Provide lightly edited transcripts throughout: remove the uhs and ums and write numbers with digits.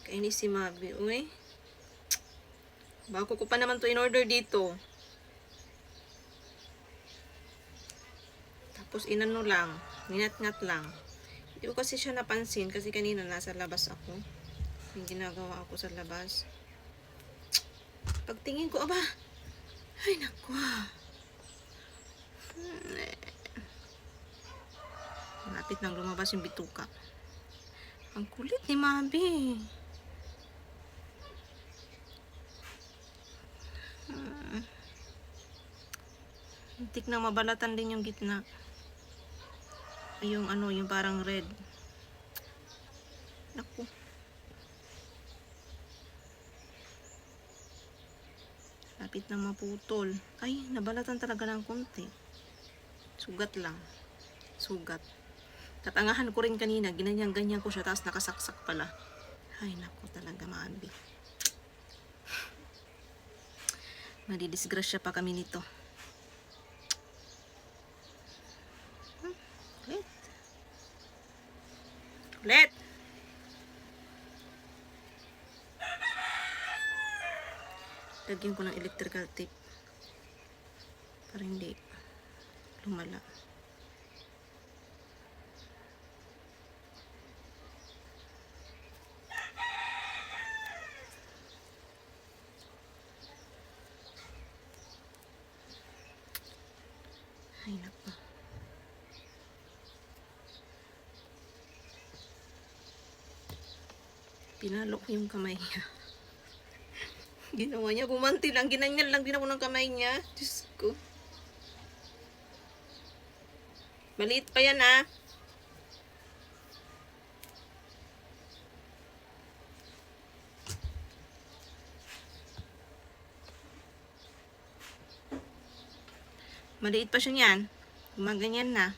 Kainis si Mabi. Uy. Bago ko pa naman to in order dito. Tapos inano lang. Ninat-ngat lang. Hindi ko kasi siya napansin kasi kanina nasa labas ako. Yung ginagawa ako sa labas. Pagtingin ko, aba. Ay, naku. Malapit nang lumabas yung bituka. Ang kulit ni Mabi. Hintik nang mabalatan din yung gitna. Yung ano, yung parang red. Naku. Lapit nang maputol. Ay, nabalatan talaga ng konti. Sugat lang. Sugat. Tatangahan ko rin kanina, ginanyang-ganyan ko siya, tapos nakasaksak pala. Ay, naku talaga, Mabi. Madidisgrasya pa kami nito. Ulit. Ulit! Lagyan ko ng electrical tape. Para hindi lumala. Ay, naku. Pinalo ko yung kamay niya. Ginawa niya, bumanti lang. Ginanyan lang din ako ng kamay niya. Diyos ko. Maliit pa yan, ah. Maliit pa siya niyan. Gumaganyan na.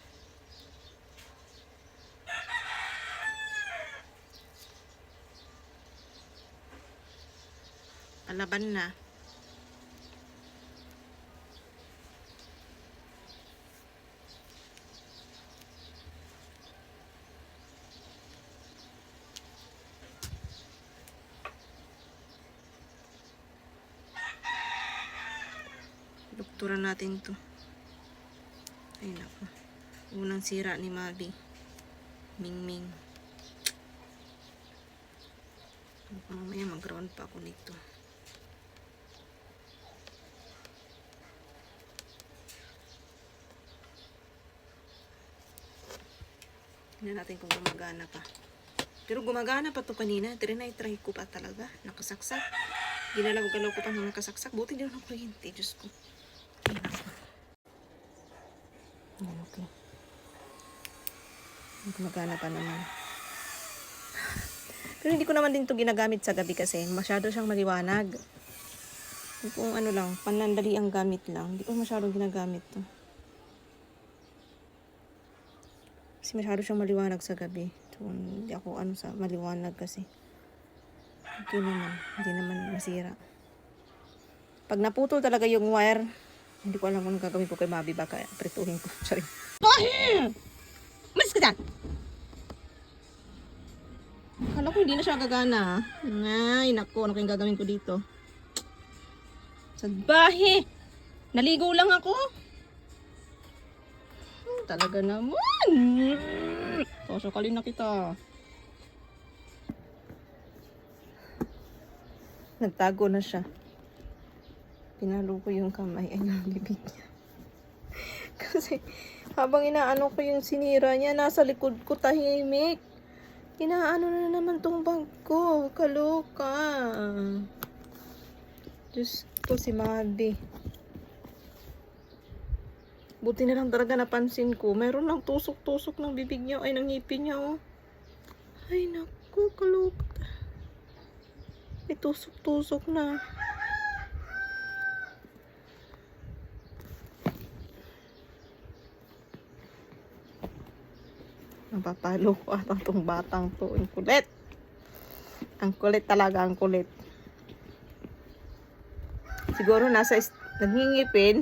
Palaban na. Doktoran natin to. Ay naku. Unang sira ni Mabi. Mingming. Mamaya mag-round pa ako nito. Tingnan natin kung gumagana pa. Pero gumagana pa to kanina. Try ko pa talaga. Nakasaksak. Ginalaw-galaw ko pa nung nakasaksak. Buti din ako kuryente. Diyos ko. Ay, naku. Okay. Gumagana pa naman. Pero hindi ko naman din to ginagamit sa gabi kasi masyado siyang maliwanag. Kung ano lang, panandali ang gamit lang. Hindi ko masyadong ginagamit to. Kasi masyado siyang maliwanag sa gabi. So, hindi ako sa maliwanag kasi. Okay naman. Hindi naman masira. Pag naputol talaga yung wire, hindi ko alam kung anong gagawin ko kay Mabi. Baka prituhin ko. Sorry. Mas ka dyan! Akala ko hindi na siya gagana. Ay, naku. Ano kayong gagawin ko dito? Salbahe! Naligo lang ako. Talaga naman. Sasakalin na kita. Nagtago na siya. Pinalo ko yung kamay ay ng bibig niya. Kasi habang inaano ko yung sinira niya, nasa likod ko tahimik. Inaano na naman tong bag ko. Kaloka. Diyos ko si Mabi. Buti na lang talaga napansin ko. Meron lang tusok-tusok ng bibig niya. Ay, ng ngipin niya, oh. Ay, naku, kaloka. May tusok-tusok na. Napapalo ko ata itong batang to. Ang kulit. Ang kulit talaga, ang kulit. Siguro nangingipin.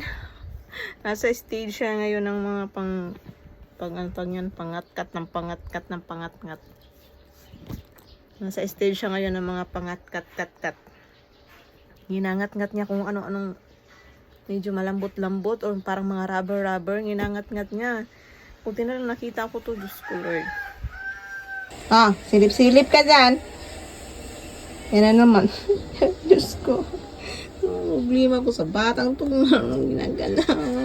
Nasa stage siya ngayon ng mga pangatkat ng pangatkat. Nasa stage siya ngayon ng mga pangat-kat-kat-kat. Ginangat-ngat niya kung ano-anong medyo malambot-lambot or parang mga rubber-rubber. Ginangat-ngat niya. Buti na lang nakita ko to, Diyos ko Lord. Ah, silip-silip ka dyan. Yan na naman. Diyos ko. Problema ko sa batang itong ginagalaw.